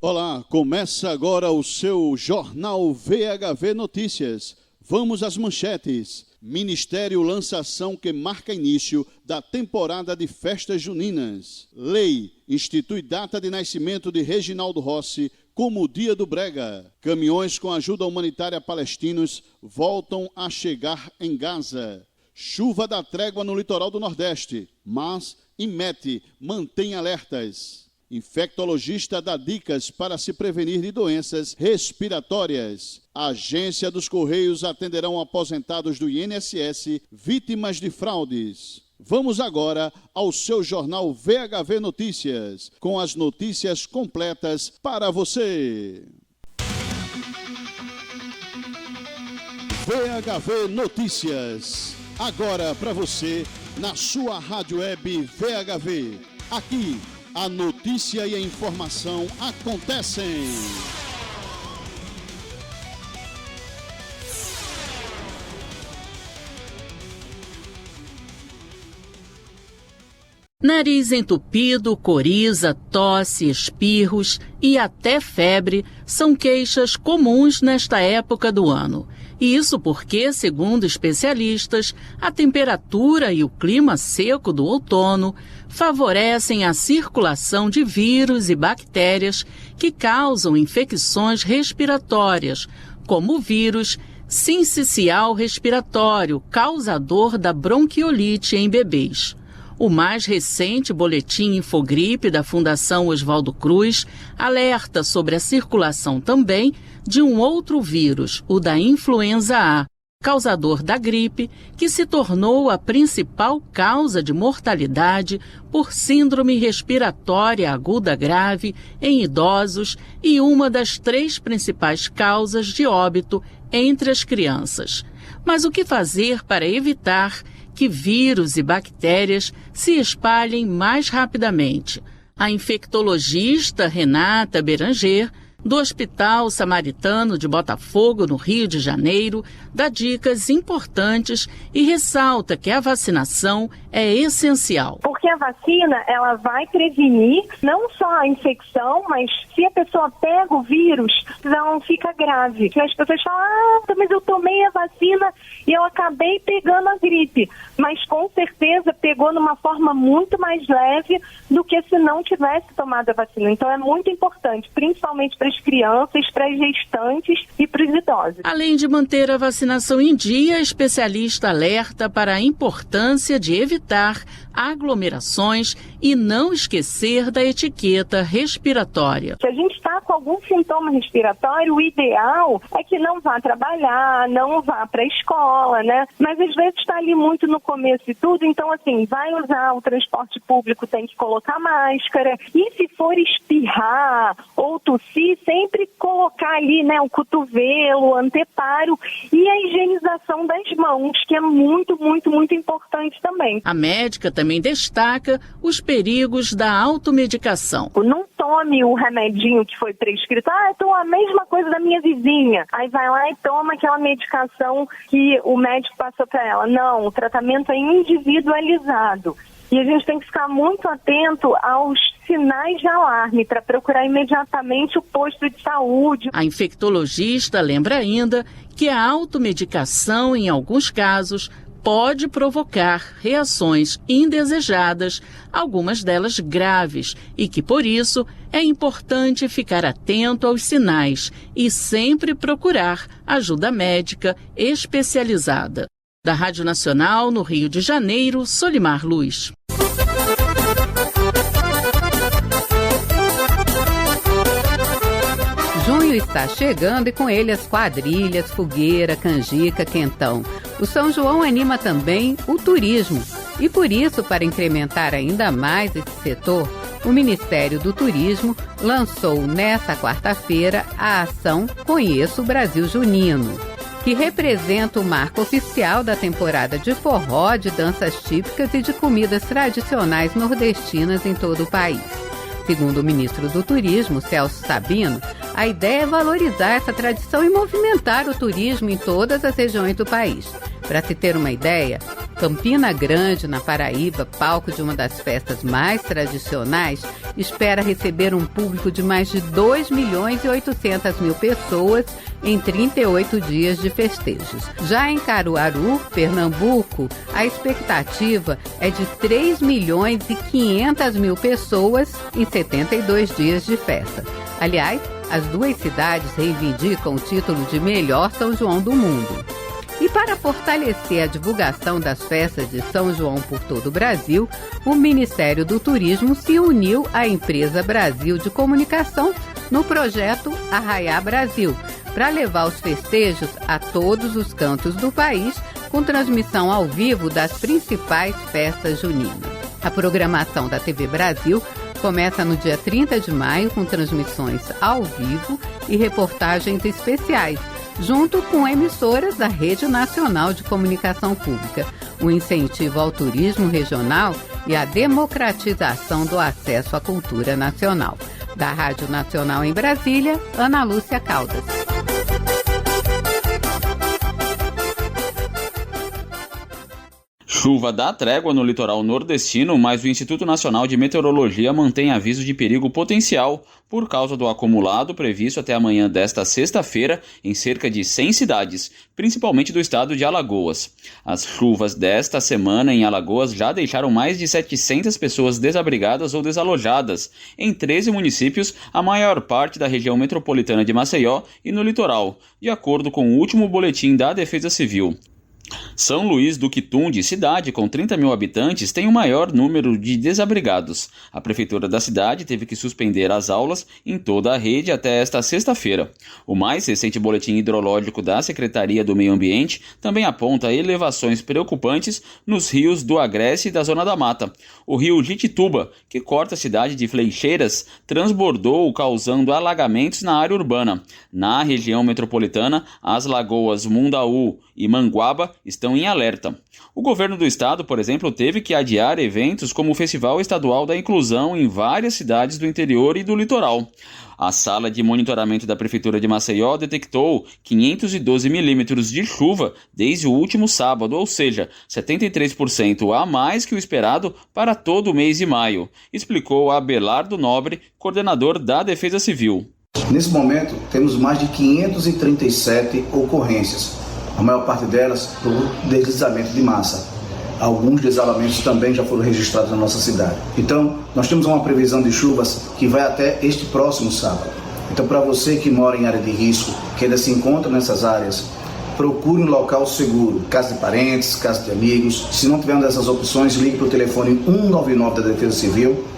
Olá, começa agora o seu Jornal VHV Notícias. Vamos às manchetes. Ministério lança ação que marca início da temporada de festas juninas. Lei institui data de nascimento de Reginaldo Rossi como o Dia do Brega. Caminhões com ajuda humanitária a palestinos voltam a chegar em Gaza. Chuva dá trégua no litoral do Nordeste, mas INMET mantém alertas. Infectologista dá dicas para se prevenir de doenças respiratórias. A Agência dos Correios atenderão aposentados do INSS vítimas de fraudes. Vamos agora ao seu jornal VHV Notícias, com as notícias completas para você. VHV Notícias, agora para você, na sua rádio web VHV. Aqui, a notícia e a informação acontecem. Nariz entupido, coriza, tosse, espirros e até febre são queixas comuns nesta época do ano. E isso porque, segundo especialistas, a temperatura e o clima seco do outono favorecem a circulação de vírus e bactérias que causam infecções respiratórias, como o vírus sincicial respiratório, causador da bronquiolite em bebês. O mais recente boletim Infogripe da Fundação Oswaldo Cruz alerta sobre a circulação também de um outro vírus, o da influenza A, causador da gripe, que se tornou a principal causa de mortalidade por síndrome respiratória aguda grave em idosos e uma das 3 principais causas de óbito entre as crianças. Mas o que fazer para evitar que vírus e bactérias se espalhem mais rapidamente? A infectologista Renata Beranger, do Hospital Samaritano de Botafogo, no Rio de Janeiro, dá dicas importantes e ressalta que a vacinação é essencial. Porque a vacina, ela vai prevenir não só a infecção, mas se a pessoa pega o vírus, não fica grave. As pessoas falam, mas eu tomei a vacina e eu acabei pegando a gripe. Mas com certeza pegou numa forma muito mais leve do que se não tivesse tomado a vacina. Então é muito importante, principalmente para as crianças, para as gestantes e para os idosos. Além de manter a vacinação em dia, a especialista alerta para a importância de evitar aglomerações e não esquecer da etiqueta respiratória. Se a gente está com algum sintoma respiratório, o ideal é que não vá trabalhar, não vá para a escola, né? Mas às vezes está ali muito no começo e tudo, então assim, vai usar o transporte público, tem que colocar máscara, e se for espirrar ou tossir, sempre colocar ali, né, o cotovelo, o anteparo e a higienização das mãos, que é muito, muito, muito importante também. A médica também destaca os perigos da automedicação. Não tome o remedinho que foi prescrito. Então a mesma coisa da minha vizinha. Aí vai lá e toma aquela medicação que o médico passou para ela. Não, o tratamento é individualizado. E a gente tem que ficar muito atento aos sinais de alarme para procurar imediatamente o posto de saúde. A infectologista lembra ainda que a automedicação, em alguns casos, pode provocar reações indesejadas, algumas delas graves, e que, por isso, é importante ficar atento aos sinais e sempre procurar ajuda médica especializada. Da Rádio Nacional, no Rio de Janeiro, Solimar Luz. Junho está chegando e com ele as quadrilhas, fogueira, canjica, quentão. O São João anima também o turismo. E por isso, para incrementar ainda mais esse setor, o Ministério do Turismo lançou nesta quarta-feira a ação Conheça o Brasil Junino, que representa o marco oficial da temporada de forró, de danças típicas e de comidas tradicionais nordestinas em todo o país. Segundo o ministro do Turismo, Celso Sabino, a ideia é valorizar essa tradição e movimentar o turismo em todas as regiões do país. Para se ter uma ideia, Campina Grande, na Paraíba, palco de uma das festas mais tradicionais, espera receber um público de mais de 2.800.000 pessoas em 38 dias de festejos. Já em Caruaru, Pernambuco, a expectativa é de 3.500.000 pessoas em 72 dias de festa. Aliás, as duas cidades reivindicam o título de melhor São João do mundo. E para fortalecer a divulgação das festas de São João por todo o Brasil, o Ministério do Turismo se uniu à Empresa Brasil de Comunicação no projeto Arraiá Brasil, para levar os festejos a todos os cantos do país, com transmissão ao vivo das principais festas juninas. A programação da TV Brasil começa no dia 30 de maio, com transmissões ao vivo e reportagens especiais, junto com emissoras da Rede Nacional de Comunicação Pública, o incentivo ao turismo regional e a democratização do acesso à cultura nacional. Da Rádio Nacional em Brasília, Ana Lúcia Caldas. Chuva dá trégua no litoral nordestino, mas o Instituto Nacional de Meteorologia mantém aviso de perigo potencial por causa do acumulado previsto até amanhã desta sexta-feira em cerca de 100 cidades, principalmente do estado de Alagoas. As chuvas desta semana em Alagoas já deixaram mais de 700 pessoas desabrigadas ou desalojadas, em 13 municípios, a maior parte da região metropolitana de Maceió e no litoral, de acordo com o último boletim da Defesa Civil. São Luís do Quitunde, cidade com 30 mil habitantes, tem o maior número de desabrigados. A prefeitura da cidade teve que suspender as aulas em toda a rede até esta sexta-feira. O mais recente boletim hidrológico da Secretaria do Meio Ambiente também aponta elevações preocupantes nos rios do Agreste e da Zona da Mata. O rio Jitituba, que corta a cidade de Fleixeiras, transbordou, causando alagamentos na área urbana. Na região metropolitana, as lagoas Mundaú e Manguaba estão em alerta. O governo do estado, por exemplo, teve que adiar eventos como o Festival Estadual da Inclusão em várias cidades do interior e do litoral. A sala de monitoramento da Prefeitura de Maceió detectou 512 milímetros de chuva desde o último sábado, ou seja, 73% a mais que o esperado para todo o mês de maio, explicou Abelardo Nobre, coordenador da Defesa Civil. Nesse momento, temos mais de 537 ocorrências, a maior parte delas por deslizamento de massa. Alguns desalamentos também já foram registrados na nossa cidade. Então, nós temos uma previsão de chuvas que vai até este próximo sábado. Então, para você que mora em área de risco, que ainda se encontra nessas áreas, procure um local seguro, casa de parentes, casa de amigos. Se não tiver uma dessas opções, ligue para o telefone 199 da Defesa Civil.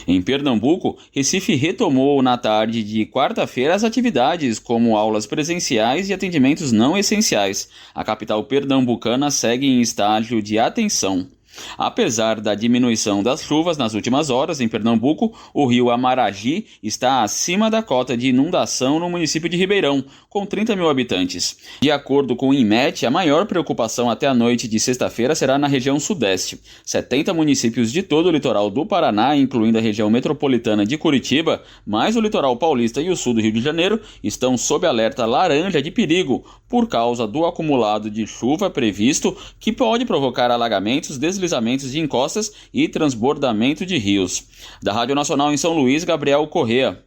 Em Pernambuco, Recife retomou na tarde de quarta-feira as atividades como aulas presenciais e atendimentos não essenciais. A capital pernambucana segue em estágio de atenção. Apesar da diminuição das chuvas nas últimas horas em Pernambuco, o rio Amaragi está acima da cota de inundação no município de Ribeirão, com 30 mil habitantes. De acordo com o INMET, a maior preocupação até a noite de sexta-feira será na região sudeste. 70 municípios de todo o litoral do Paraná, incluindo a região metropolitana de Curitiba, mais o litoral paulista e o sul do Rio de Janeiro, estão sob alerta laranja de perigo por causa do acumulado de chuva previsto, que pode provocar alagamentos, deslizamentos de encostas e transbordamento de rios. Da Rádio Nacional em São Luís, Gabriel Corrêa.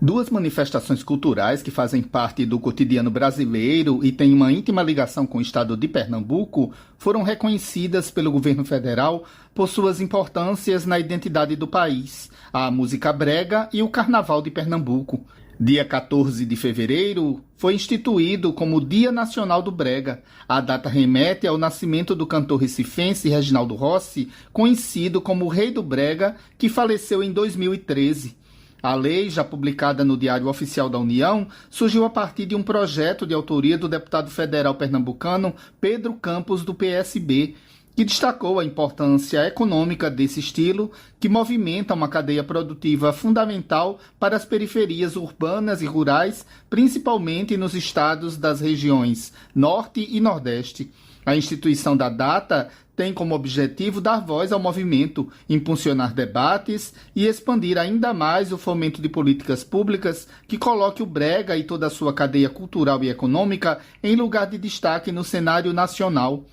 Duas manifestações culturais que fazem parte do cotidiano brasileiro e têm uma íntima ligação com o estado de Pernambuco foram reconhecidas pelo governo federal por suas importâncias na identidade do país, a música brega e o Carnaval de Pernambuco. Dia 14 de fevereiro foi instituído como Dia Nacional do Brega. A data remete ao nascimento do cantor recifense Reginaldo Rossi, conhecido como o Rei do Brega, que faleceu em 2013. A lei, já publicada no Diário Oficial da União, surgiu a partir de um projeto de autoria do deputado federal pernambucano Pedro Campos, do PSB, que destacou a importância econômica desse estilo, que movimenta uma cadeia produtiva fundamental para as periferias urbanas e rurais, principalmente nos estados das regiões Norte e Nordeste. A instituição da data tem como objetivo dar voz ao movimento, impulsionar debates e expandir ainda mais o fomento de políticas públicas que coloque o brega e toda a sua cadeia cultural e econômica em lugar de destaque no cenário nacional.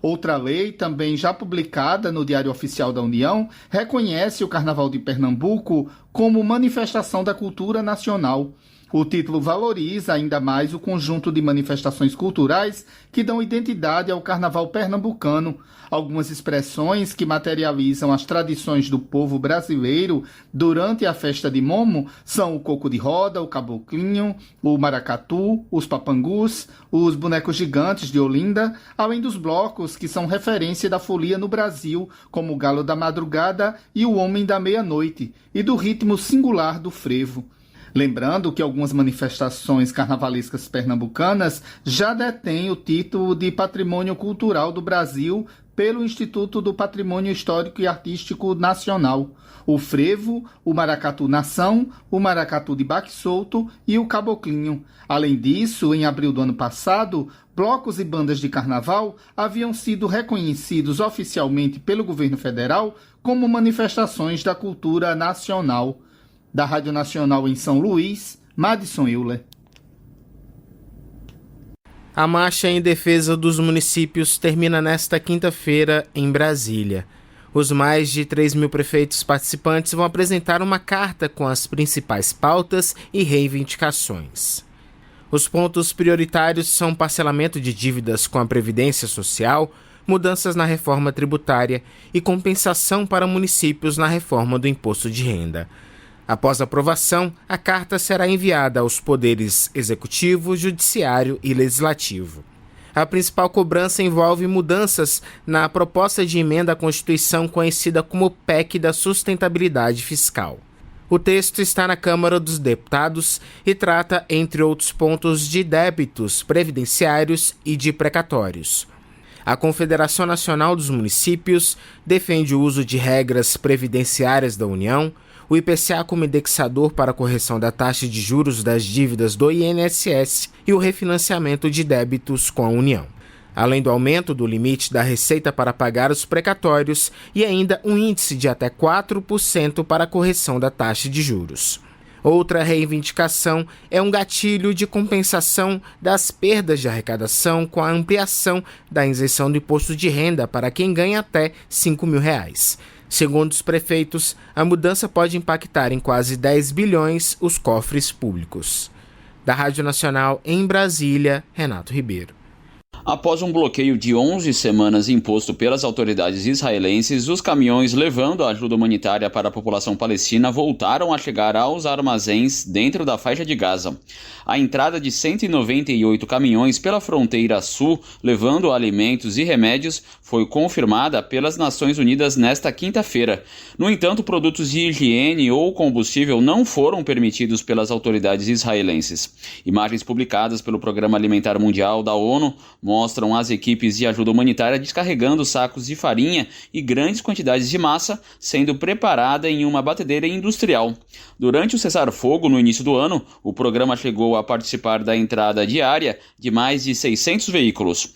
Outra lei, também já publicada no Diário Oficial da União, reconhece o Carnaval de Pernambuco como manifestação da cultura nacional. O título valoriza ainda mais o conjunto de manifestações culturais que dão identidade ao Carnaval pernambucano. Algumas expressões que materializam as tradições do povo brasileiro durante a festa de Momo são o coco de roda, o caboclinho, o maracatu, os papangus, os bonecos gigantes de Olinda, além dos blocos que são referência da folia no Brasil, como o Galo da Madrugada e o Homem da Meia-Noite, e do ritmo singular do frevo. Lembrando que algumas manifestações carnavalescas pernambucanas já detêm o título de Patrimônio Cultural do Brasil pelo Instituto do Patrimônio Histórico e Artístico Nacional. O frevo, o maracatu nação, o maracatu de baque solto e o caboclinho. Além disso, em abril do ano passado, blocos e bandas de carnaval haviam sido reconhecidos oficialmente pelo governo federal como manifestações da cultura nacional. Da Rádio Nacional em São Luís, Madison Euler. A marcha em defesa dos municípios termina nesta quinta-feira em Brasília. Os mais de 3.000 prefeitos participantes vão apresentar uma carta com as principais pautas e reivindicações. Os pontos prioritários são parcelamento de dívidas com a Previdência Social, mudanças na reforma tributária e compensação para municípios na reforma do imposto de renda. Após aprovação, a carta será enviada aos poderes executivo, judiciário e legislativo. A principal cobrança envolve mudanças na proposta de emenda à Constituição conhecida como PEC da Sustentabilidade Fiscal. O texto está na Câmara dos Deputados e trata, entre outros pontos, de débitos previdenciários e de precatórios. A Confederação Nacional dos Municípios defende o uso de regras previdenciárias da União, o IPCA como indexador para a correção da taxa de juros das dívidas do INSS e o refinanciamento de débitos com a União, além do aumento do limite da receita para pagar os precatórios e ainda um índice de até 4% para a correção da taxa de juros. Outra reivindicação é um gatilho de compensação das perdas de arrecadação com a ampliação da isenção do imposto de renda para quem ganha até R$ 5.000. Segundo os prefeitos, a mudança pode impactar em quase 10 bilhões os cofres públicos. Da Rádio Nacional em Brasília, Renato Ribeiro. Após um bloqueio de 11 semanas imposto pelas autoridades israelenses, os caminhões levando a ajuda humanitária para a população palestina voltaram a chegar aos armazéns dentro da faixa de Gaza. A entrada de 198 caminhões pela fronteira sul, levando alimentos e remédios, foi confirmada pelas Nações Unidas nesta quinta-feira. No entanto, produtos de higiene ou combustível não foram permitidos pelas autoridades israelenses. Imagens publicadas pelo Programa Alimentar Mundial da ONU mostram as equipes de ajuda humanitária descarregando sacos de farinha e grandes quantidades de massa sendo preparada em uma batedeira industrial. Durante o cessar-fogo no início do ano, o programa chegou a participar da entrada diária de mais de 600 veículos.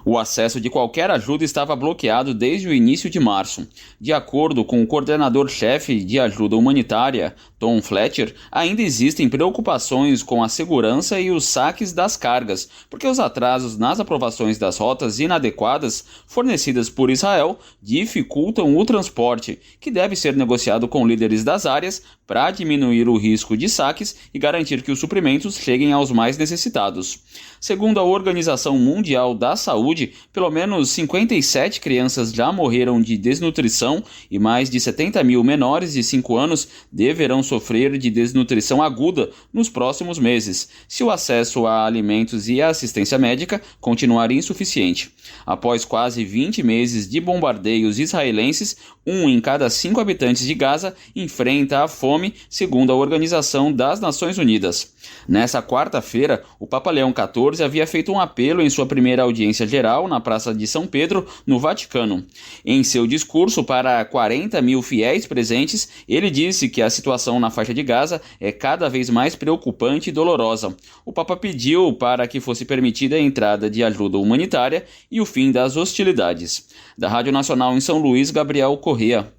O acesso de qualquer ajuda estava bloqueado desde o início de março. De acordo com o coordenador-chefe de ajuda humanitária, Tom Fletcher, ainda existem preocupações com a segurança e os saques das cargas, porque os atrasos nas aprovações das rotas inadequadas fornecidas por Israel dificultam o transporte, que deve ser negociado com líderes das áreas para diminuir o risco de saques e garantir que os suprimentos cheguem aos mais necessitados. Segundo a Organização Mundial da Saúde, pelo menos 57 crianças já morreram de desnutrição e mais de 70 mil menores de 5 anos deverão sofrer de desnutrição aguda nos próximos meses, se o acesso a alimentos e assistência médica continuar insuficiente. Após quase 20 meses de bombardeios israelenses, 1 em cada 5 habitantes de Gaza enfrenta a fome, segundo a Organização das Nações Unidas. Nessa quarta-feira, o Papa Leão XIV havia feito um apelo em sua primeira audiência geral na Praça de São Pedro, no Vaticano. Em seu discurso para 40 mil fiéis presentes, ele disse que a situação na faixa de Gaza é cada vez mais preocupante e dolorosa. O Papa pediu para que fosse permitida a entrada de ajuda humanitária e o fim das hostilidades. Da Rádio Nacional em São Luís, Gabriel Corrêa.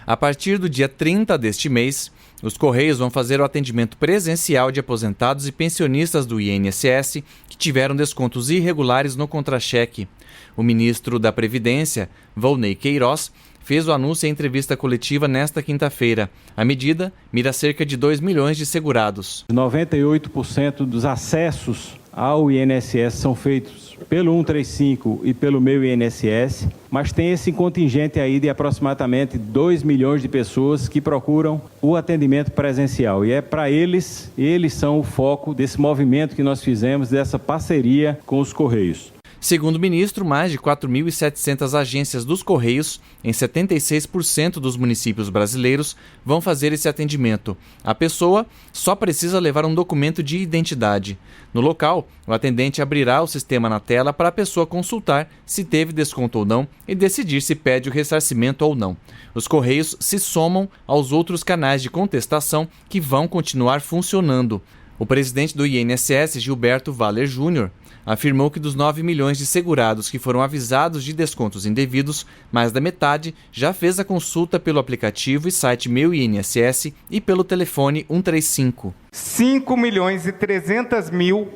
A partir do dia 30 deste mês, Os Correios vão fazer o atendimento presencial de aposentados e pensionistas do INSS que tiveram descontos irregulares no contra-cheque. O ministro da Previdência, Volney Queiroz, fez o anúncio em entrevista coletiva nesta quinta-feira. A medida mira cerca de 2 milhões de segurados. 98% dos acessos ao INSS são feitos pelo 135 e pelo meu INSS, mas tem esse contingente aí de aproximadamente 2 milhões de pessoas que procuram o atendimento presencial. E é para eles são o foco desse movimento que nós fizemos, dessa parceria com os Correios. Segundo o ministro, mais de 4.700 agências dos Correios, em 76% dos municípios brasileiros, vão fazer esse atendimento. A pessoa só precisa levar um documento de identidade. No local, o atendente abrirá o sistema na tela para a pessoa consultar se teve desconto ou não e decidir se pede o ressarcimento ou não. Os Correios se somam aos outros canais de contestação que vão continuar funcionando. O presidente do INSS, Gilberto Valer Júnior, afirmou que dos 9 milhões de segurados que foram avisados de descontos indevidos, mais da metade já fez a consulta pelo aplicativo e site Meu INSS e pelo telefone 135. 5.300.000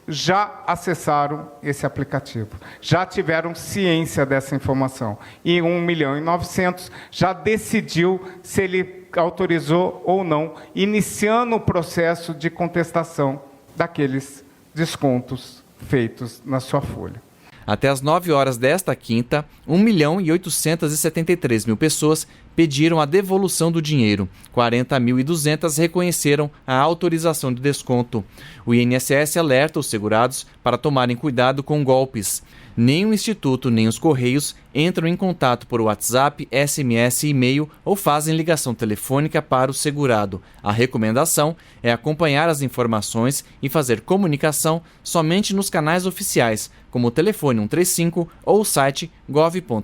já acessaram esse aplicativo, já tiveram ciência dessa informação. E 1.900.000 já decidiu se ele autorizou ou não, iniciando o processo de contestação daqueles descontos feitos na sua folha. Até às 9 horas desta quinta, 1.873.000 pessoas pediram a devolução do dinheiro. 40.200 reconheceram a autorização de desconto. O INSS alerta os segurados para tomarem cuidado com golpes. Nem o Instituto nem os Correios entram em contato por WhatsApp, SMS, e-mail ou fazem ligação telefônica para o segurado. A recomendação é acompanhar as informações e fazer comunicação somente nos canais oficiais, como o telefone 135 ou o site gov.br/INSS.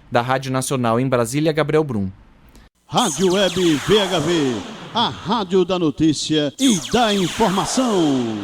Da Rádio Nacional em Brasília, Gabriel Brum. Rádio Web VHV, a rádio da notícia e da informação.